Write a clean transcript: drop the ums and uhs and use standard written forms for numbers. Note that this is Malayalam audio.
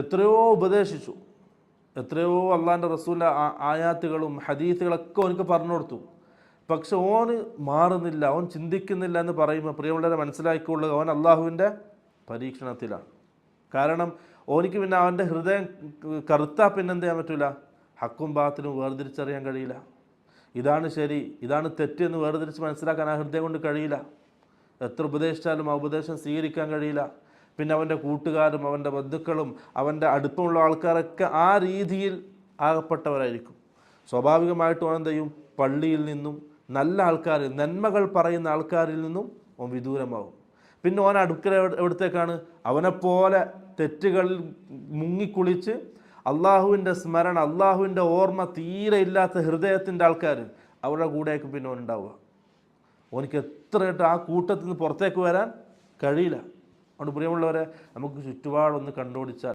എത്രയോ ഉപദേശിച്ചു, എത്രയോ അള്ളാഹിൻ്റെ റസൂലിൻ്റെ ആയാത്തുകളും ഹദീസുകളൊക്കെ ഓനക്ക് പറഞ്ഞു കൊടുത്തു. പക്ഷെ ഓന് മാറുന്നില്ല, ഓൻ ചിന്തിക്കുന്നില്ല എന്ന് പറയുമ്പോൾ പ്രിയമുള്ളവരെ മനസ്സിലാക്കിക്കൊള്ളുക, ഓൻ അള്ളാഹുവിൻ്റെ പരീക്ഷണത്തിലാണ്. കാരണം ഓനിക്ക് പിന്നെ അവൻ്റെ ഹൃദയം കറുത്താൽ പിന്നെ എന്ത് ചെയ്യാൻ പറ്റില്ല, ഹക്കും ബാത്തിലും വേർതിരിച്ചറിയാൻ കഴിയില്ല. ഇതാണ് ശരി, ഇതാണ് തെറ്റ് എന്ന് വേർതിരിച്ച് മനസ്സിലാക്കാൻ ആ ഹൃദയം കൊണ്ട് കഴിയില്ല. എത്ര ഉപദേശിച്ചാലും ആ ഉപദേശം സ്വീകരിക്കാൻ കഴിയില്ല. പിന്നെ അവൻ്റെ കൂട്ടുകാരും അവൻ്റെ ബന്ധുക്കളും അവൻ്റെ അടുപ്പമുള്ള ആൾക്കാരൊക്കെ ആ രീതിയിൽ ആകപ്പെട്ടവരായിരിക്കും. സ്വാഭാവികമായിട്ടും അവൻ എന്ത് ചെയ്യും, പള്ളിയിൽ നിന്നും നല്ല ആൾക്കാരിൽ, നന്മകൾ പറയുന്ന ആൾക്കാരിൽ നിന്നും അവൻ വിദൂരമാവും. പിന്നെ ഓൻ അടുക്കൽ എവിടത്തേക്കാണ്, അവനെപ്പോലെ തെറ്റുകളിൽ മുങ്ങിക്കുളിച്ച് അള്ളാഹുവിൻ്റെ സ്മരണ, അള്ളാഹുവിൻ്റെ ഓർമ്മ തീരെ ഇല്ലാത്ത ഹൃദയത്തിൻ്റെ ആൾക്കാർ, അവരുടെ കൂടെയൊക്കെ പിന്നെ ഓനുണ്ടാവുക. ഓനിക്ക് എത്രയായിട്ട് ആ കൂട്ടത്തിൽ നിന്ന് പുറത്തേക്ക് വരാൻ കഴിയില്ല. അതുകൊണ്ട് പ്രിയമുള്ളവരെ, നമുക്ക് ചുറ്റുപാടൊന്ന് കണ്ടുപിടിച്ചാൽ